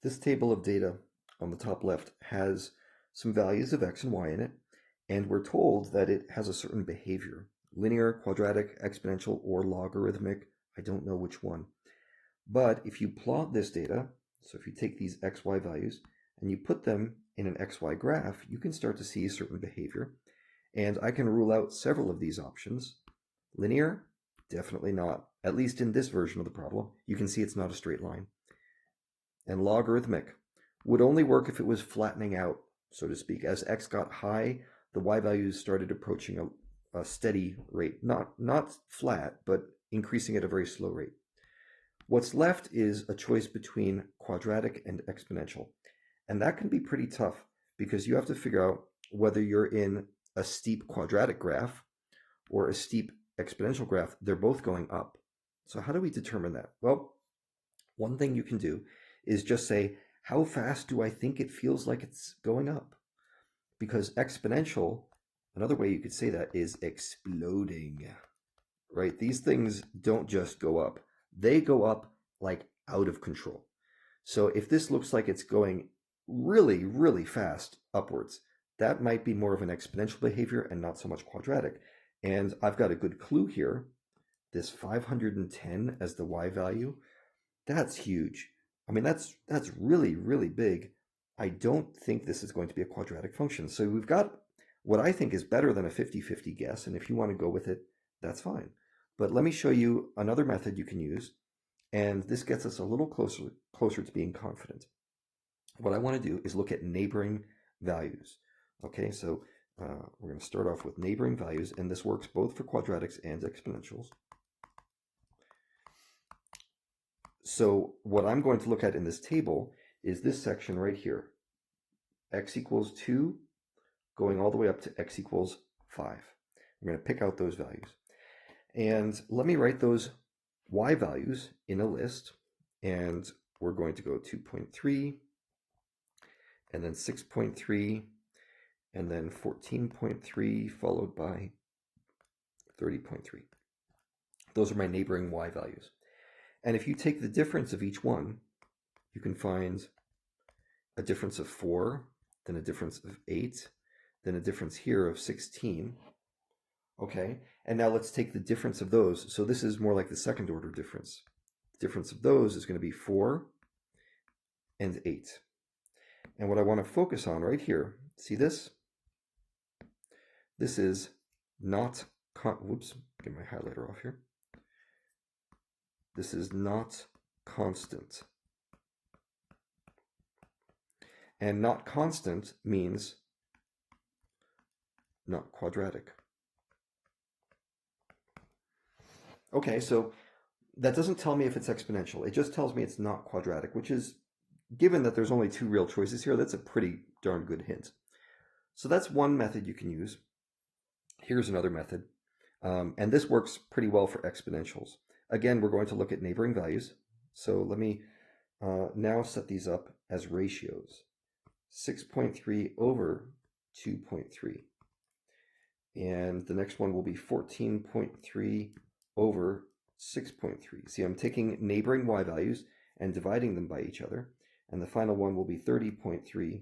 This table of data on the top left has some values of x and y in it, and we're told that it has a certain behavior. Linear, quadratic, exponential, or logarithmic. I don't know which one. But if you plot this data, so if you take these xy values and you put them in an xy graph, you can start to see a certain behavior. And I can rule out several of these options. Linear? Definitely not. At least in this version of the problem, you can see it's not a straight line. And logarithmic would only work if it was flattening out, so to speak. As x got high, the y values started approaching a steady rate, not flat, but increasing at a very slow rate. What's left is a choice between quadratic and exponential. And that can be pretty tough because you have to figure out whether you're in a steep quadratic graph or a steep exponential graph. They're both going up. So how do we determine that? Well, one thing you can do is just say, how fast do I think it feels like it's going up? Because exponential, another way you could say that is exploding, right? These things don't just go up. They go up like out of control. So if this looks like it's going really, really fast upwards, that might be more of an exponential behavior and not so much quadratic. And I've got a good clue here. This 510 as the y value, that's huge. I mean, that's really, really big. I don't think this is going to be a quadratic function. So we've got what I think is better than a 50-50 guess. And if you want to go with it, that's fine. But let me show you another method you can use. And this gets us a little closer to being confident. What I want to do is look at neighboring values. Okay, so we're going to start off with neighboring values. And this works both for quadratics and exponentials. So what I'm going to look at in this table is this section right here, x equals 2 going all the way up to x equals 5. I'm going to pick out those values. And let me write those y values in a list. And we're going to go 2.3, and then 6.3, and then 14.3, followed by 30.3. Those are my neighboring y values. And if you take the difference of each one, you can find a difference of 4, then a difference of 8, then a difference here of 16. Okay, and now let's take the difference of those. So this is more like the second order difference. The difference of those is going to be 4 and 8. And what I want to focus on right here, see this? This is not, whoops, get my highlighter off here. This is not constant. And not constant means not quadratic. Okay, so that doesn't tell me if it's exponential. It just tells me it's not quadratic, which is, given that there's only two real choices here, that's a pretty darn good hint. So that's one method you can use. Here's another method. And this works pretty well for exponentials. Again, we're going to look at neighboring values. So let me now set these up as ratios. 6.3 over 2.3. And the next one will be 14.3 over 6.3. See, I'm taking neighboring y values and dividing them by each other. And the final one will be 30.3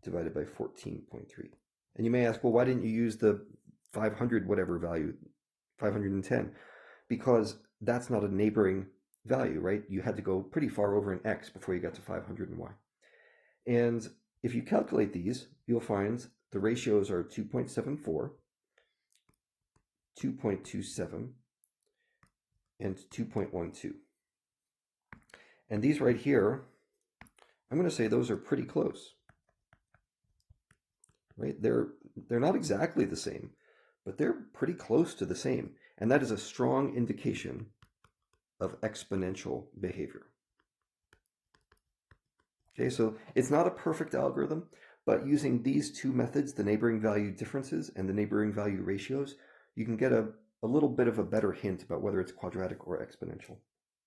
divided by 14.3. And you may ask, well, why didn't you use the 500 whatever value, 510? Because that's not a neighboring value, right? You had to go pretty far over in x before you got to 500 and y. And if you calculate these, you'll find the ratios are 2.74, 2.27, and 2.12. And these right here, I'm going to say those are pretty close. Right? They're not exactly the same, but they're pretty close to the same. And that is a strong indication of exponential behavior. Okay, so it's not a perfect algorithm, but using these two methods, the neighboring value differences and the neighboring value ratios, you can get a little bit of a better hint about whether it's quadratic or exponential.